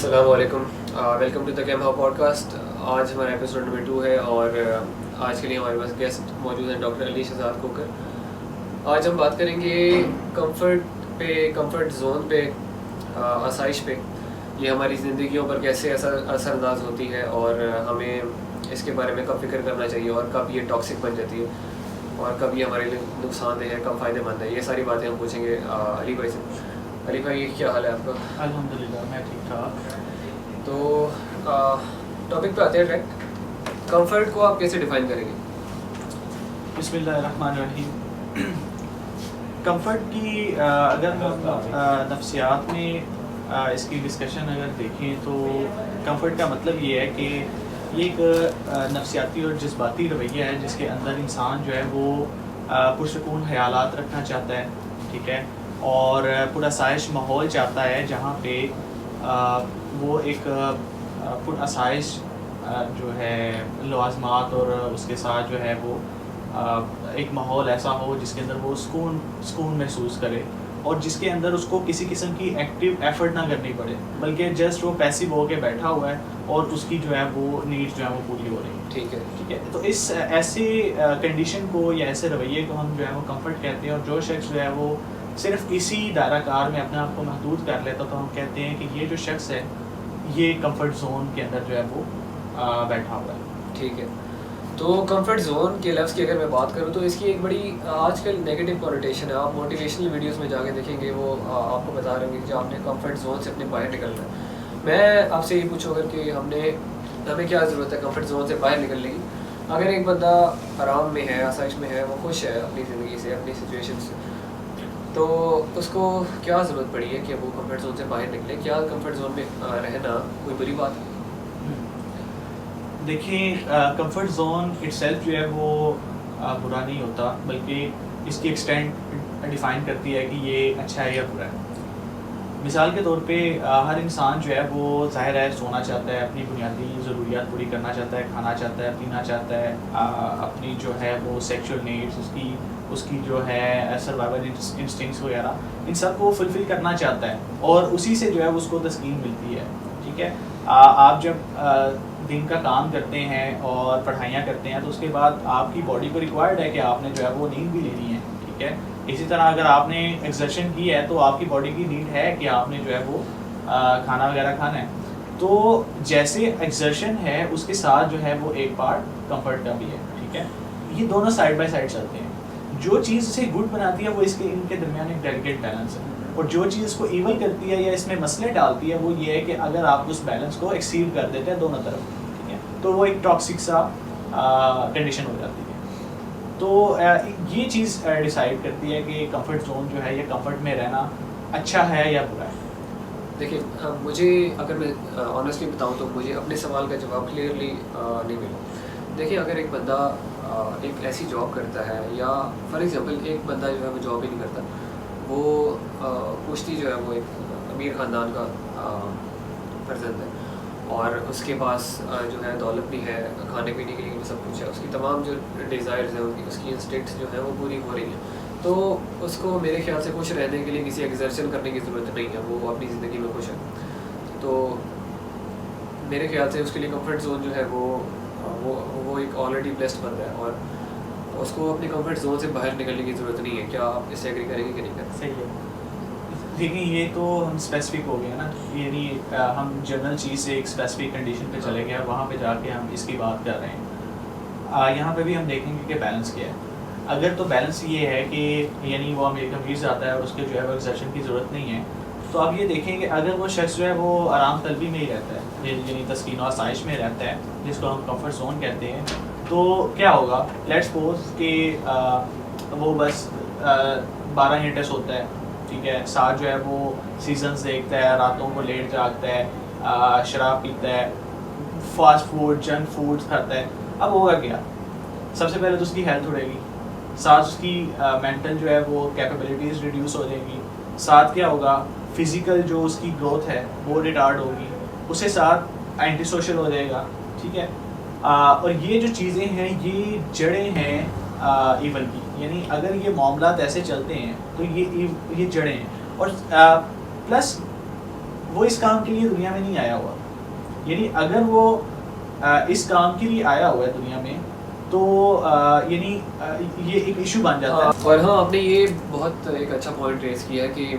السلام علیکم، welcome to the کیمہا پوڈ کاسٹ. آج ہمارا ایپیسوڈ نمبر 2 ہے اور آج کے لیے ہمارے پاس گیسٹ موجود ہیں ڈاکٹر علی شہزاد کوکر. آج ہم بات کریں گے کمفرٹ زون پہ، آسائش پہ. یہ ہماری زندگیوں پر کیسے اثر انداز ہوتی ہے اور ہمیں اس کے بارے میں کب فکر کرنا چاہیے اور کب یہ ٹاکسک بن جاتی ہے اور کب یہ ہمارے لیے نقصان دہ ہے، کب فائدہ مند ہے. یہ ساری باتیں ہم پوچھیں گے علی بھائی سے. علی بھائی کیا حال ہے آپ کا؟ الحمدللہ میں ٹھیک ٹھاک. تو ٹاپک پہ آتے ہیں ڈائریکٹ. کمفرٹ کو آپ کیسے ڈیفائن کریں گے؟ بسم اللہ الرحمن الرحیم. کمفرٹ کی اگر ہم نفسیات میں اس کی ڈسکشن اگر دیکھیں تو کمفرٹ کا مطلب یہ ہے کہ یہ ایک نفسیاتی اور جذباتی رویہ ہے جس کے اندر انسان جو ہے وہ پرسکون خیالات رکھنا چاہتا ہے، ٹھیک ہے، اور پرآسائش ماحول چاہتا ہے جہاں پہ وہ ایک پرآسائش جو ہے لوازمات اور اس کے ساتھ جو ہے وہ ایک ماحول ایسا ہو جس کے اندر وہ سکون محسوس کرے اور جس کے اندر اس کو کسی قسم کی ایکٹیو ایفرٹ نہ کرنی پڑے، بلکہ جسٹ وہ پیسیو ہو کے بیٹھا ہوا ہے اور اس کی جو ہے وہ نیڈس جو ہے وہ پوری ہو رہی ہے. ٹھیک ہے. تو اس ایسی کنڈیشن کو یا ایسے رویے کو ہم جو ہے وہ کمفرٹ کہتے ہیں. اور جو شخص جو ہے وہ صرف اسی دائرہ کار میں اپنے آپ کو محدود کر لیتا تو ہم کہتے ہیں کہ یہ جو شخص ہے یہ کمفرٹ زون کے اندر جو ہے وہ بیٹھا ہوا ہے. ٹھیک ہے. تو کمفرٹ زون کے لفظ کی اگر میں بات کروں تو اس کی ایک بڑی آج کل نیگیٹو کونوٹیشن ہے. آپ موٹیویشنل ویڈیوز میں جا کے دیکھیں گے، وہ آپ کو بتا رہے ہیں کہ آپ نے کمفرٹ زون سے اپنے باہر نکلنا ہے. میں آپ سے یہ پوچھوں گا کہ ہمیں کیا ضرورت ہے کمفرٹ زون سے باہر نکلنے کی؟ اگر ایک بندہ آرام میں ہے، آسائش میں ہے، وہ خوش ہے اپنی زندگی سے، اپنی سچویشن سے، تو اس کو کیا ضرورت پڑی ہے کہ وہ کمفرٹ زون سے باہر نکلے؟ کیا کمفرٹ زون میں رہنا کوئی بری بات ہے؟ دیکھیں، کمفرٹ زون اٹ سیلف جو ہے وہ برا نہیں ہوتا، بلکہ اس کی ایکسٹینٹ ڈیفائن کرتی ہے کہ یہ اچھا ہے یا برا ہے. مثال کے طور پہ ہر انسان جو ہے وہ ظاہر ہے سونا چاہتا ہے، اپنی بنیادی ضروریات پوری کرنا چاہتا ہے، کھانا چاہتا ہے، پینا چاہتا ہے، اپنی جو ہے وہ سیکشول نیڈس، اس کی جو ہے سروائیول انسٹنکٹس وغیرہ، ان سب کو وہ فلفل کرنا چاہتا ہے اور اسی سے جو ہے اس کو تسکین ملتی ہے. ٹھیک ہے. آپ جب دن کا کام کرتے ہیں اور پڑھائیاں کرتے ہیں تو اس کے بعد آپ کی باڈی کو ریکوائرڈ ہے کہ آپ نے جو ہے وہ نیند بھی لینی ہے. ٹھیک ہے. اسی طرح اگر آپ نے ایکسرشن کی ہے تو آپ کی باڈی کی نیڈ ہے کہ آپ نے جو ہے وہ کھانا وغیرہ کھانا ہے. تو جیسے ایکسرشن ہے اس کے ساتھ جو ہے وہ ایک پارٹ کمفرٹ کا بھی ہے. ٹھیک ہے. یہ دونوں سائڈ بائی سائڈ چلتے ہیں. جو چیز اسے گڈ بناتی ہے وہ ان کے درمیان ایک ڈیلیکیٹ بیلنس ہے، اور جو چیز اس کو ایول کرتی ہے یا اس میں مسئلے ڈالتی ہے وہ یہ ہے کہ اگر آپ اس بیلنس کو ایکسیڈ کر دیتے ہیں دونوں طرف، ٹھیک ہے، تو وہ ایک ٹاکسک سا کنڈیشن ہو جاتی ہے. تو یہ چیز ڈیسائیڈ کرتی ہے کہ کمفرٹ زون جو ہے یا کمفرٹ میں رہنا اچھا ہے یا برا ہے. دیکھیں، مجھے اگر میں آنیسٹلی بتاؤں تو مجھے اپنے سوال کا جواب کلیئرلی نہیں ملا. دیکھیں، اگر ایک بندہ ایک ایسی جاب کرتا ہے، یا فار ایگزامپل ایک بندہ جو ہے وہ جاب ہی نہیں کرتا، وہ کشتی جو ہے وہ ایک امیر خاندان کا فرزند ہے اور اس کے پاس جو ہے دولت بھی ہے، کھانے پینے کے لیے بھی سب کچھ ہے، اس کی تمام جو ڈیزائرز ہیں، اس کی انسٹنکٹس جو ہیں وہ پوری ہو رہی ہیں، تو اس کو میرے خیال سے خوش رہنے کے لیے کسی ایگزرشن کرنے کی ضرورت نہیں ہے. وہ اپنی زندگی میں خوش ہے. تو میرے خیال سے اس کے لیے کمفرٹ زون جو ہے وہ ایک آلریڈی بلیسڈ بندہ ہے اور اس کو اپنی کمفرٹ زون سے باہر نکلنے کی ضرورت نہیں ہے. کیا آپ اس سے ایگری کریں گے کہ نہیں کریں؟ صحیح ہے. دیکھیں، یہ تو ہم اسپیسیفک ہو گئے نا، یعنی ہم جنرل چیز سے ایک اسپیسیفک کنڈیشن پہ چلے گئے، وہاں پہ جا کے ہم اس کی بات کر رہے ہیں. یہاں پہ بھی ہم دیکھیں گے کہ بیلنس کیا ہے. اگر تو بیلنس یہ ہے کہ یعنی وہ امیر جاتا ہے اور اس کے جو ہے وہ ایگزرشن کی ضرورت نہیں ہے، تو آپ یہ دیکھیں کہ اگر وہ شخص جو ہے وہ آرام طلبی میں ہی رہتا ہے، یعنی تسکین و آسائش میں رہتا ہے، جس کو ہم کمفرٹ زون کہتے ہیں، تو کیا ہوگا؟ لیٹس سپوز کہ وہ بس 12 گھنٹے سوتا ہے، ٹھیک ہے، ساتھ جو ہے وہ سیزنز دیکھتا ہے، راتوں کو لیٹ جاگتا ہے، شراب پیتا ہے، فاسٹ فوڈ جنک فوڈ کھاتا ہے. اب ہوگا کیا؟ سب سے پہلے تو اس کی ہیلتھ اڑے گی، ساتھ اس کی مینٹل جو ہے وہ کیپیبلٹیز ریڈیوس ہو جائیں گی، ساتھ کیا ہوگا؟ فزیکل جو اس کی گروتھ ہے وہ ریٹارڈ ہوگی، اس کے ساتھ اینٹی سوشل ہو جائے گا. ٹھیک ہے. اور یہ جو چیزیں ہیں یہ جڑیں ہیں ایول کی، یعنی اگر یہ معاملات ایسے چلتے ہیں تو یہ جڑیں ہیں. اور پلس وہ اس کام کے لیے دنیا میں نہیں آیا ہوا. یعنی اگر وہ اس کام کے لیے آیا ہوا ہے دنیا میں تو یعنی یہ ایک ایشو بن جاتا ہے. اور ہاں آپ نے یہ بہت ایک اچھا پوائنٹ ریز کیا ہے کہ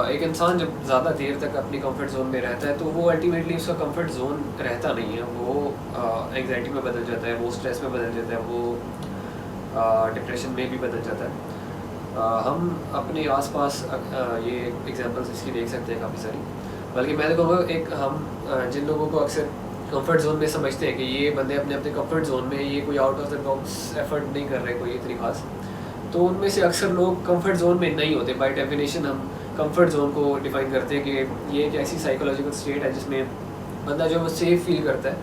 ایک انسان جب زیادہ دیر تک اپنی کمفرٹ زون میں رہتا ہے تو وہ الٹیمیٹلی اس کا کمفرٹ زون رہتا نہیں ہے, وہ انگزائٹی میں بدل جاتا ہے, وہ اسٹریس میں بدل جاتا ہے, وہ ڈپریشن میں بھی بدل جاتا ہے. ہم اپنے آس پاس یہ ایگزامپلس اس کی دیکھ سکتے ہیں کافی ساری. بلکہ میں کہوں گا ایک ہم جن لوگوں کو اکثر کمفرٹ زون میں سمجھتے ہیں کہ یہ بندے اپنے اپنے کمفرٹ زون میں, یہ کوئی out of the box effort نہیں کر رہے کوئی اتنی خاص, تو ان میں سے اکثر لوگ کمفرٹ زون میں نہیں ہوتے. بائی ڈیفینیشن ہم کمفرٹ زون کو ڈیفائن کرتے ہیں کہ یہ ایک ایسی سائیکولوجیکل اسٹیٹ ہے جس میں بندہ جو وہ سیف فیل کرتا ہے,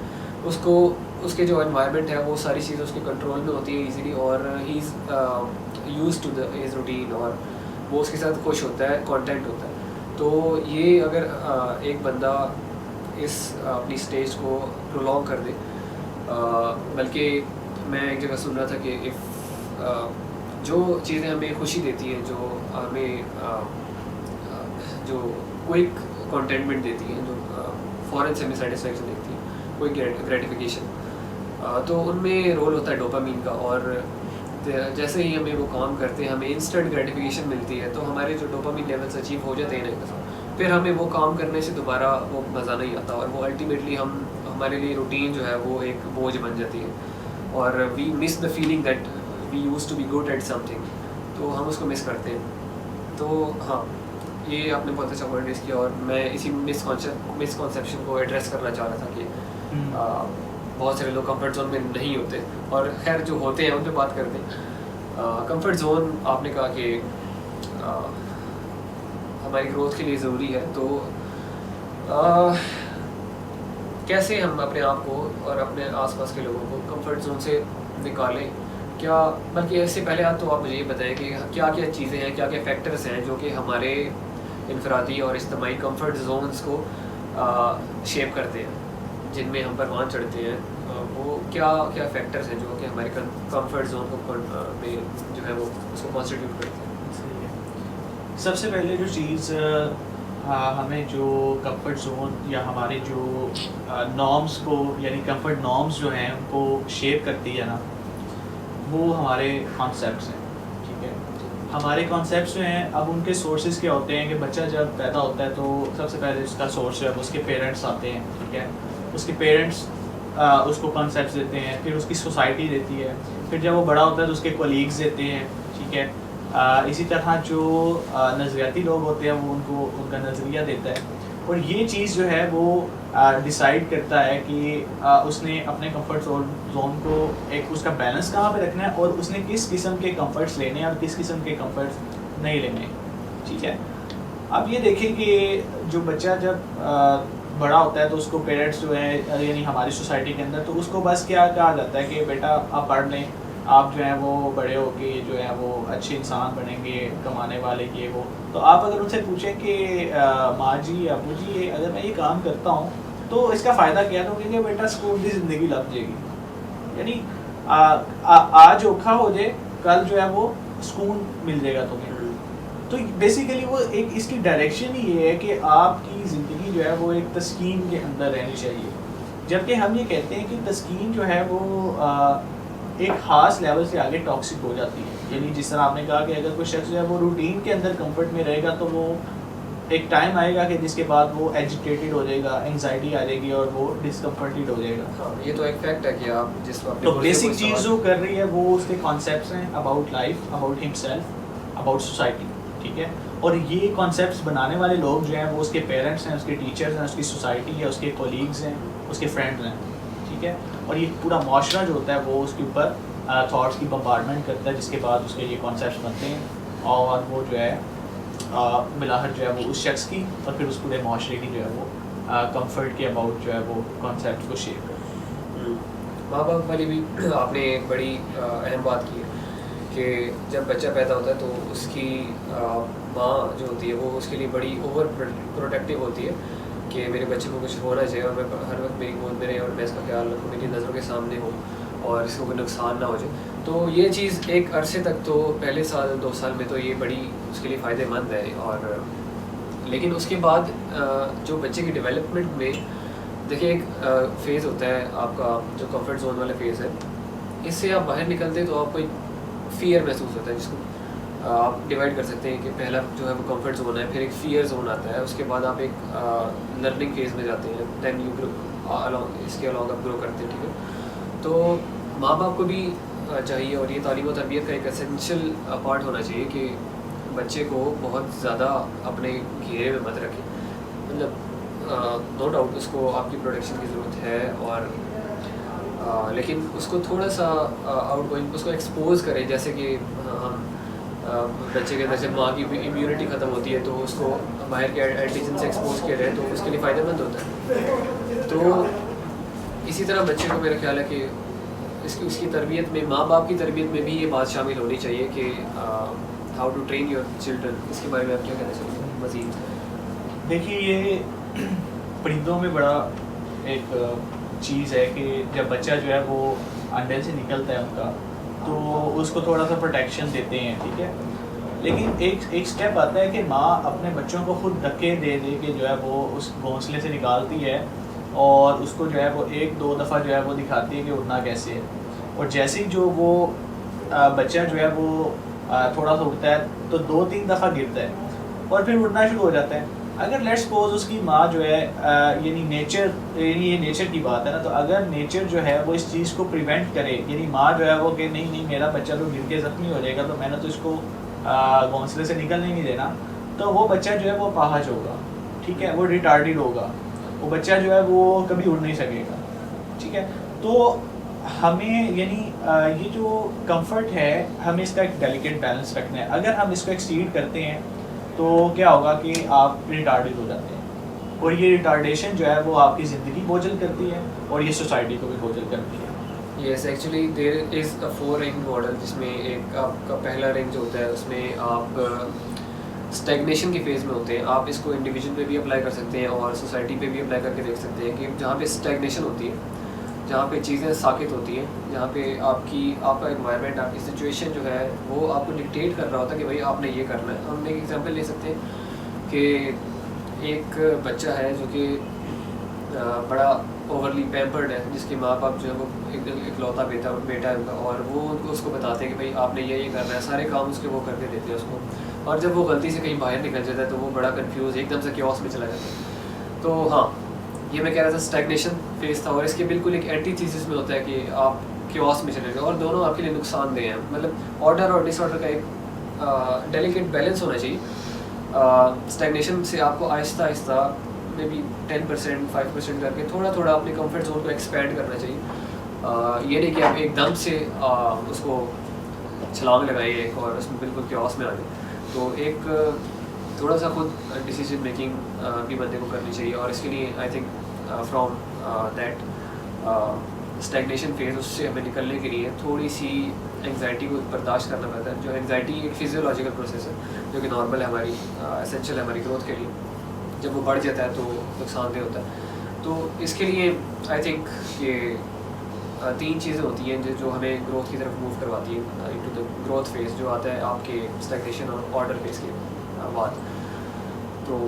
اس کو اس کے جو انوائرمنٹ ہے وہ ساری چیزیں اس کے کنٹرول میں ہوتی ہیں ایزیلی, اور he is used to the his routine, اور وہ اس کے ساتھ خوش ہوتا ہے, کانٹینٹ ہوتا ہے. تو یہ اگر ایک بندہ اس اپنی اسٹیج کو پرولونگ کر دے, بلکہ میں ایک جگہ سن رہا تھا کہ جو چیزیں ہمیں خوشی دیتی ہیں, جو ہمیں جو کوئک کنٹینٹمنٹ دیتی ہیں, جو فوراً سے ہمیں سیٹسفیکشن دیتی ہیں, کوئی گریٹیفیکیشن, تو ان میں رول ہوتا ہے ڈوپامین کا. اور جیسے ہی ہمیں وہ کام کرتے ہیں ہمیں انسٹنٹ گریٹیفیکیشن ملتی ہے, تو ہمارے جو ڈوپامین لیولس اچیو ہو جاتے ہیں نا, پھر ہمیں وہ کام کرنے سے دوبارہ وہ مزہ نہیں آتا, اور وہ الٹیمیٹلی ہمارے لیے روٹین جو ہے وہ ایک بوجھ بن جاتی ہے, اور we miss the feeling that we used to be good at something, تو ہم اس کو مس کرتے ہیں. تو ہاں یہ آپ نے بہت اچھا پوائنٹ ریز کیا, اور میں اسی مس کانسیپشن کو ایڈریس کرنا چاہ رہا تھا کہ بہت سارے لوگ کمفرٹ زون میں نہیں ہوتے, اور خیر جو ہوتے ہیں ان پہ بات کرتے ہیں. کمفرٹ زون آپ نے کہا کہ ہماری گروتھ کے لیے ضروری ہے, تو کیسے ہم اپنے آپ کو اور اپنے آس پاس کے لوگوں کو کمفرٹ زون سے نکالیں, کیا بلکہ اس سے پہلے تو آپ مجھے یہ بتائیں کہ کیا کیا چیزیں ہیں, کیا کیا فیکٹرز ہیں جو کہ ہمارے انفرادی اور اجتماعی کمفرٹ زونز کو شیپ کرتے ہیں, جن میں ہم پروان چڑھتے ہیں. وہ کیا کیا فیکٹرز ہیں جو کہ ہمارے کمفرٹ زون کو میں جو ہے وہ اس کو کانسٹیٹیوٹ کرتے ہیں. سب سے پہلے جو چیز ہمیں جو کمفرٹ زون یا ہمارے جو نارمس کو, یعنی کمفرٹ نارمس جو ہیں ان کو شیپ کرتی ہے نا, وہ ہمارے کانسیپٹس ہیں. ٹھیک ہے, ہمارے کانسیپٹس جو ہیں, اب ان کے سورسز کیا ہوتے ہیں کہ بچہ جب پیدا ہوتا ہے تو سب سے پہلے اس کا سورس جو ہے اس کے پیرنٹس آتے ہیں. ٹھیک ہے, اس کے پیرنٹس اس کو کانسیپٹس دیتے ہیں, پھر اس کی سوسائٹی دیتی ہے, پھر جب وہ بڑا ہوتا ہے تو اس کے کولیگز دیتے ہیں. ٹھیک ہے, اسی طرح جو نظریاتی لوگ ہوتے ہیں وہ ان کا نظریہ دیتا ہے, اور یہ چیز جو ہے وہ ڈیسائیڈ کرتا ہے کہ اس نے اپنے کمفرٹ زون کو ایک اس کا بیلنس کہاں پہ رکھنا ہے, اور اس نے کس قسم کے کمفرٹس لینے ہیں اور کس قسم کے کمفرٹس نہیں لینے. ٹھیک ہے, اب یہ دیکھیں کہ جو بچہ جب بڑا ہوتا ہے تو اس کو پیرنٹس جو ہیں, یعنی ہماری سوسائٹی کے اندر, تو اس کو بس کیا کہا جاتا ہے کہ بیٹا آپ پڑھ لیں, آپ جو ہیں وہ بڑے ہو کے جو ہے وہ اچھے انسان بنیں گے, کمانے والے یہ وہ. تو آپ اگر ان سے پوچھیں کہ ماں جی ابو جی اگر میں یہ کام کرتا ہوں تو اس کا فائدہ کیا ہے, تو کہیں گے بیٹا سکون کی زندگی لگ جائے گی. یعنی آج اوکھا ہو جائے, کل جو ہے وہ سکون مل جائے گا تمہیں. تو بیسیکلی وہ ایک اس کی ڈائریکشن ہی یہ ہے کہ آپ کی زندگی جو ہے وہ ایک تسکین کے اندر رہنی چاہیے. جبکہ ہم یہ کہتے ہیں کہ تسکین جو ہے وہ ایک خاص لیول سے آگے ٹاکسک ہو جاتی ہے. یعنی جس طرح آپ نے کہا کہ اگر کوئی شخص جو ہے وہ روٹین کے اندر کمفرٹ میں رہے گا تو وہ ایک ٹائم آئے گا کہ جس کے بعد وہ ایجیٹیٹڈ ہو جائے گا, انگزائٹی آ جائے گی اور وہ ڈسکمفرٹڈ ہو جائے گا. یہ تو ایک فیکٹ ہے کہ آپ جس وقت تو بیسک چیز جو کر رہی ہے وہ اس کے کانسیپٹس ہیں اباؤٹ لائف, اباؤٹ ہم سیلف, اباؤٹ سوسائٹی. ٹھیک ہے, اور یہ کانسیپٹس بنانے والے لوگ جو ہیں وہ اس کے پیرنٹس ہیں, اس کے ٹیچرز ہیں, اس کی سوسائٹی ہے, اس کے کولیگز ہیں, اس کے فرینڈز ہیں. ٹھیک ہے, اور یہ پورا معاشرہ جو ہوتا ہے وہ اس کے اوپر تھاٹس کی بمبارڈمنٹ کرتا ہے, جس کے بعد اس کے یہ کانسیپٹس بنتے ہیں, اور وہ جو ہے بلاخر جو ہے وہ اس شخص کی اور پھر اس پورے معاشرے کی جو ہے وہ کمفرٹ کے اباؤٹ جو ہے وہ کانسیپٹس کو شیپ کرتے ہیں. ماں باپ والی بھی آپ نے ایک بڑی اہم بات کی ہے کہ جب بچہ پیدا ہوتا ہے تو اس کی ماں جو ہوتی ہے وہ اس کے لیے بڑی اوور پروٹیکٹیو ہوتی ہے کہ میرے بچے کو کچھ ہونا چاہیے اور میں ہر وقت میری گود میں رہے اور میں اس کا خیال رکھوں, میری نظروں کے سامنے ہوں اور اس کو کوئی نقصان نہ ہو جائے. تو یہ چیز ایک عرصے تک تو پہلے سال 2 سال میں تو یہ بڑی اس کے لیے فائدہ مند ہے, اور لیکن اس کے بعد جو بچے کی ڈیولپمنٹ میں دیکھیے ایک فیز ہوتا ہے آپ کا جو کمفرٹ زون والا فیز ہے، اس سے آپ باہر نکلتے تو آپ کو ایک فیئر محسوس ہوتا ہے جس کو آپ ڈیوائڈ کر سکتے ہیں کہ پہلا جو ہے وہ کمفرٹ زون ہے، پھر ایک فیئر زون آتا ہے، اس کے بعد آپ ایک لرننگ فیز میں جاتے ہیں، دین یو گرو الانگ، اس کے الانگ آپ گرو کرتے ہیں. ٹھیک ہے، تو ماں باپ کو بھی چاہیے، اور یہ تعلیم و تربیت کا ایک اسینشیل پارٹ ہونا چاہیے کہ بچے کو بہت زیادہ اپنے گھیرے میں مت رکھیں. مطلب نو ڈاؤٹ اس کو آپ کی پروٹیکشن کی ضرورت ہے، اور لیکن اس کو تھوڑا سا آؤٹ گوئنگ اس کو ایکسپوز کریں. جیسے کہ ہم بچے کے اندر جب ماں کی امیونٹی ختم ہوتی ہے تو اس کو باہر کے اینٹیجن سے ایکسپوز کیا جائے تو اس کے لیے فائدہ مند ہوتا ہے. تو اسی طرح بچے کو میرا خیال ہے کہ اس کی تربیت میں، ماں باپ کی تربیت میں بھی یہ بات شامل ہونی چاہیے کہ how to train your children. اس کے بارے میں آپ کیا کہنا چاہتے ہیں مزید؟ دیکھیے یہ پرندوں میں بڑا ایک چیز ہے کہ جب بچہ جو ہے وہ انڈے سے نکلتا ہے ان کا، تو اس کو تھوڑا سا پروٹیکشن دیتے ہیں، ٹھیک ہے. لیکن ایک اسٹیپ آتا ہے کہ ماں اپنے بچوں کو خود دھکے دے دے کے جو ہے وہ اس گھونسلے سے نکالتی ہے، اور اس کو جو ہے وہ ایک دو دفعہ جو ہے وہ دکھاتی ہے کہ اڑنا کیسے ہے. اور جیسے ہی جو وہ بچہ جو ہے وہ تھوڑا سا اڑتا ہے تو 2-3 دفعہ گرتا ہے اور پھر اڑنا شروع ہو جاتا ہے. اگر لیٹ سپوز اس کی ماں جو ہے یعنی نیچر، یعنی یہ نیچر کی بات ہے نا، تو اگر نیچر جو ہے وہ اس چیز کو پریونٹ کرے، یعنی ماں جو ہے وہ کہ نہیں میرا بچہ تو گر کے زخمی ہو جائے گا، تو میں نے تو اس کو گھونسلے سے نکلنے نہیں دینا، تو وہ بچہ جو ہے وہ اپاہج ہوگا، ٹھیک ہے، وہ ریٹارڈیڈ ہوگا، وہ بچہ جو ہے وہ کبھی اڑ نہیں سکے گا. ٹھیک ہے، تو ہمیں یعنی یہ جو کمفرٹ ہے ہمیں اس کا ایک ڈیلیکیٹ بیلنس رکھنا ہے. اگر ہم اس کو ایکسیڈ کرتے ہیں تو کیا ہوگا کہ آپ ریٹارڈیڈ ہو جاتے ہیں، اور یہ ریٹارڈیشن جو ہے وہ آپ کی زندگی بوجھل کرتی ہے اور یہ سوسائٹی کو بھی بوجھل کرتی ہے. یس، ایکچولی دیر از اے 4 رنگ ماڈل، جس میں ایک آپ کا پہلا رنگ جو ہوتا ہے اس میں آپ اسٹیگنیشن کے فیز میں ہوتے ہیں. آپ اس کو انڈیویجول پہ بھی اپلائی کر سکتے ہیں اور سوسائٹی پہ بھی اپلائی کر کے دیکھ سکتے ہیں کہ جہاں پہ اسٹیگنیشن ہوتی ہے، جہاں پہ چیزیں ساکت ہوتی ہیں، جہاں پہ آپ کا انوائرمنٹ، آپ کی سچویشن جو ہے وہ آپ کو ڈکٹیٹ کر رہا ہوتا ہے کہ بھائی آپ نے یہ کرنا ہے. ہم ایک ایگزامپل لے سکتے ہیں کہ ایک بچہ ہے جو کہ بڑا اوورلی پیمپرڈ ہے، جس کے ماں باپ جو ہے وہ اکلوتا بیٹا ہے ان کا، اور وہ اس کو بتاتے ہیں کہ بھائی آپ نے یہ کرنا ہے، سارے کام اس کے وہ کر کے دیتے ہیں اس کو. اور جب وہ غلطی سے کہیں باہر نکل جاتا ہے تو وہ بڑا کنفیوز ایک دم سے کیوس میں چلا جاتا ہے. تو ہاں، یہ میں کہہ رہا تھا اسٹیگنیشن فیز تھا، اور اس کے بالکل ایک اینٹی تھیسس میں ہوتا ہے کہ آپ کیوس میں چلے گئے، اور دونوں آپ کے لیے نقصان دہ ہیں. مطلب آرڈر اور ڈس آرڈر کا ایک ڈیلیکیٹ بیلنس ہونا چاہیے. اسٹیگنیشن سے آپ کو آہستہ آہستہ میں بی 10%, 5% کر کے تھوڑا تھوڑا اپنے کمفرٹ زون کو ایکسپینڈ کرنا چاہیے. یہ نہیں کہ آپ ایک دم سے اس کو چھلانگ لگائیے ایک اور اس میں بالکل کیوس میں آ جائے. تو ایک تھوڑا سا خود ڈیسیجن میکنگ بھی بندے کو کرنی چاہیے، اور اس کے لیے I think from that stagnation phase, اس سے ہمیں نکلنے کے لیے تھوڑی سی انگزائٹی کو برداشت کرنا پڑتا ہے. جو انگزائٹی ایک فزیولوجیکل پروسیس ہے جو کہ نارمل ہے، ہماری اسینشیل ہے ہماری گروتھ کے لیے. جب وہ بڑھ جاتا ہے تو نقصان دہ ہوتا ہے. تو اس کے لیے آئی تھنک کہ 3 چیزیں ہوتی ہیں جو ہمیں گروتھ کی طرف موو کرواتی ہیں انٹو دا گروتھ فیز، جو آتا ہے آپ کے اسٹیگنیشن اور آرڈر فیز کے بعد. تو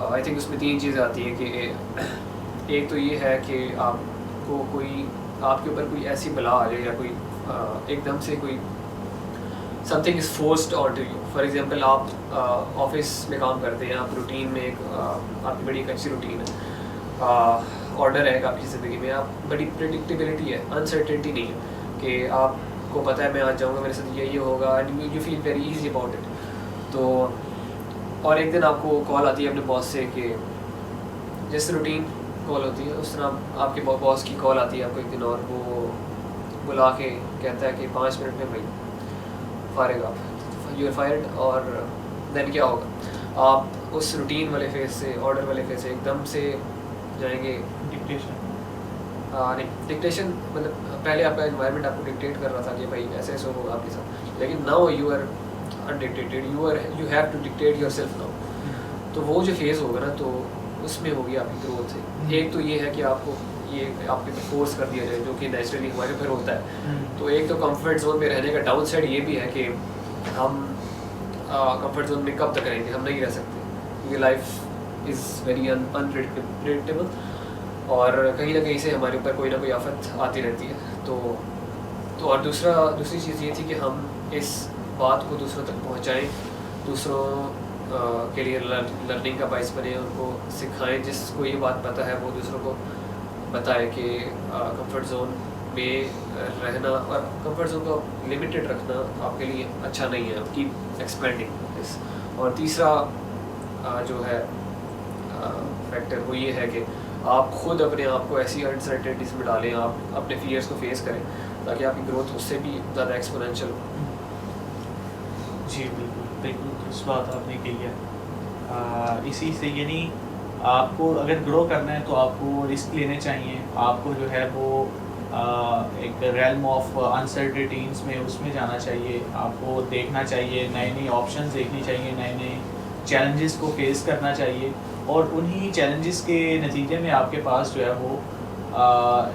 آئی تھنک اس میں 3 چیزیں آتی ہیں کہ ایک تو یہ ہے کہ آپ کو کوئی، آپ کے اوپر کوئی ایسی بلا آ جائے، یا کوئی ایک دم سے کوئی something is forced on to you. For example آپ آفس میں کام کرتے ہیں، آپ روٹین میں ایک آپ کی بڑی ایک اچھی روٹین ہے، آرڈر ہے آپ کی زندگی میں، آپ بڑی پریڈکٹیبلٹی ہے، انسرٹنٹی نہیں ہے کہ آپ کو پتہ ہے میں آج جاؤں گا میرے ساتھ یہ ہوگا، and you feel very easy about it. تو اور ایک دن آپ کو کال آتی ہے اپنے باس سے، کہ جیسے روٹین کال ہوتی ہے اس طرح آپ کے باس کی کال آتی ہے آپ کو ایک دن، اور وہ بلا کے کہتا ہے کہ 5 منٹ میں بھائی فارغ آپ، یو آر فائرڈ. اور دین کیا ہوگا؟ آپ اس روٹین والے فیز سے، آرڈر والے فیز سے ایک دم سے جائیں گے ڈکٹیشن. نہیں، ڈکٹیشن مطلب پہلے آپ کا انوائرمنٹ آپ کو ڈکٹیٹ کر رہا تھا کہ بھائی ایسے ایسے ہوگا آپ کے ساتھ، لیکن now you are undictated, you have to dictate yourself now. تو وہ جو فیز ہوگا نا، تو اس میں ہوگی آپ کی گروتھ. ایک تو یہ ہے کہ آپ کو یہ آپ کے فورس کر دیا جائے، جو کہ نیچرلی ہمارے پھر ہوتا ہے. تو ایک تو کمفرٹ زون میں رہنے کا ڈاؤن سائڈ یہ بھی ہے کہ ہم کمفرٹ زون میں کب تک رہیں گے، ہم نہیں رہ سکتے. کیونکہ لائف از ویری انپریڈکٹیبل اور کہیں نہ کہیں سے ہمارے اوپر کوئی نہ کوئی آفت آتی رہتی ہے. تو اور دوسری چیز یہ تھی کہ ہم اس بات کو دوسروں تک پہنچائیں, دوسروں کے لیے لرننگ کا باعث بنے, ان کو سکھائیں. جس کو یہ بات پتہ ہے وہ دوسروں کو بتائے کہ کمفرٹ زون میں رہنا اور کمفرٹ زون کو لمیٹڈ رکھنا آپ کے لیے اچھا نہیں ہے. کیپ ایکسپینڈنگ دس. اور تیسرا جو ہے فیکٹر وہ یہ ہے کہ آپ خود اپنے آپ کو ایسی انسرٹنٹیز میں ڈالیں, آپ اپنے فیئرس کو فیس کریں تاکہ آپ کی گروتھ اس سے بھی زیادہ ایکسپونینشیل ہو. جی بالکل اس بات آپ نے کہی ہے. اسی سے یعنی آپ کو اگر گرو کرنا ہے تو آپ کو رسک لینے چاہیے. آپ کو جو ہے وہ ایک ریلم آف انسرٹنٹیز میں اس میں جانا چاہیے. آپ کو دیکھنا چاہیے, نئے آپشنز دیکھنی چاہیے, نئے چیلنجز کو فیس کرنا چاہیے, اور انہی چیلنجز کے نتیجے میں آپ کے پاس جو ہے وہ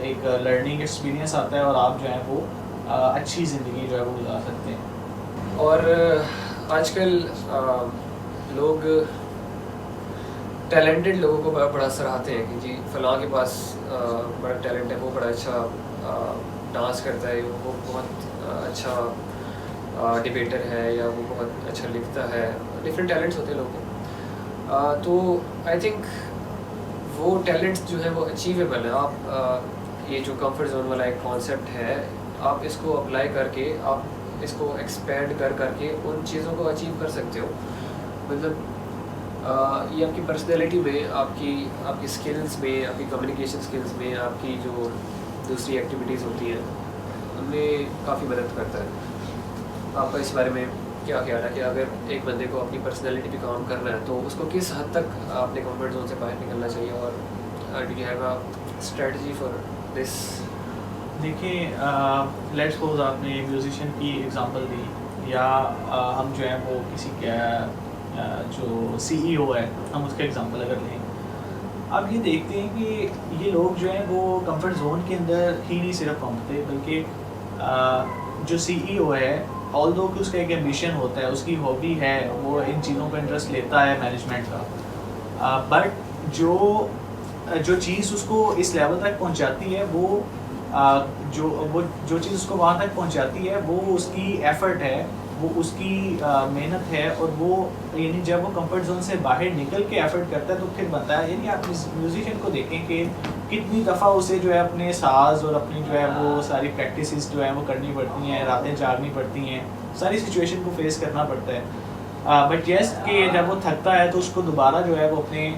ایک لرننگ ایکسپیرینس آتا ہے اور آپ جو ہے وہ اچھی زندگی جو ہے وہ گزار سکتے ہیں. اور آج کل لوگ ٹیلنٹڈ لوگوں کو بڑا سراہتے ہیں کہ جی فلاں کے پاس بڑا ٹیلنٹ ہے, وہ بڑا اچھا ڈانس کرتا ہے, وہ بہت اچھا ڈبیٹر ہے, یا وہ بہت اچھا لکھتا ہے. ڈفرینٹ ٹیلنٹس ہوتے ہیں لوگوں کے. تو آئی تھنک وہ ٹیلنٹس جو ہیں وہ اچیویبل ہیں. آپ یہ جو کمفرٹ زون والا ایک کانسیپٹ ہے, آپ اس کو اپلائی کر کے, آپ اس کو ایکسپینڈ کر کے ان چیزوں کو اچیو کر سکتے ہو. مطلب یہ آپ کی پرسنالٹی میں, آپ کی اسکلز میں, آپ کی کمیونیکیشن اسکلز میں, آپ کی جو دوسری ایکٹیویٹیز ہوتی ہیں ان میں کافی مدد کرتا ہے. آپ کا اس بارے میں کیا خیال ہے کہ اگر ایک بندے کو اپنی پرسنالٹی پہ کام کرنا ہے تو اس کو کس حد تک اپنے کمفرٹ زون سے باہر نکلنا چاہیے, اور do you have a strategy for this? دیکھیں لیٹس سپوز آپ نے میوزیشین کی ایگزامپل دی, یا ہم جو ہے وہ کسی جو سی ای او ہے ہم اس کا ایگزامپل اگر لیں, آپ یہ دیکھتے ہیں کہ یہ لوگ جو ہیں وہ کمفرٹ زون کے اندر ہی نہیں صرف پہنچتے, بلکہ جو سی ای او ہے آلدو کہ اس کا ایک ایمبیشن ہوتا ہے, اس کی ہابی ہے, وہ ان چیزوں کا انٹرسٹ لیتا ہے مینجمنٹ کا, بٹ جو چیز اس کو اس لیول تک پہنچاتی ہے وہ جو چیز اس کو وہاں تک پہنچاتی ہے وہ اس کی ایفرٹ ہے, وہ اس کی محنت ہے, اور وہ یعنی جب وہ کمفرٹ زون سے باہر نکل کے ایفرٹ کرتا ہے تو پھر بنتا ہے. یعنی آپ میوزیشین کو دیکھیں کہ کتنی دفعہ اسے جو ہے اپنے ساز اور اپنی جو ہے وہ ساری پریکٹسز جو ہیں وہ کرنی پڑتی ہیں, راتیں جاگنی پڑتی ہیں, ساری سچویشن کو فیس کرنا پڑتا ہے. بٹ یس کہ جب وہ تھکتا ہے تو اس کو دوبارہ جو ہے وہ اپنے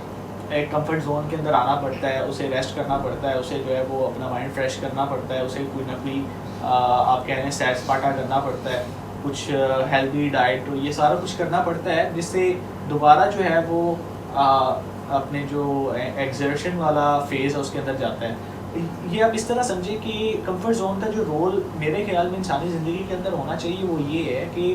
ایک کمفرٹ زون کے اندر آنا پڑتا ہے, اسے ریسٹ کرنا پڑتا ہے, اسے جو ہے وہ اپنا مائنڈ فریش کرنا پڑتا ہے, اسے کوئی نہ کوئی آپ کہہ رہے ہیں سیر سپاٹا کرنا پڑتا ہے, کچھ ہیلدی ڈائٹ, یہ سارا کچھ کرنا پڑتا ہے, جس سے دوبارہ جو ہے وہ اپنے جو ایگزرشن والا فیز ہے اس کے اندر جاتا ہے. یہ آپ اس طرح سمجھیں کہ کمفرٹ زون کا جو رول میرے خیال میں انسانی زندگی کے اندر ہونا چاہیے وہ یہ ہے کہ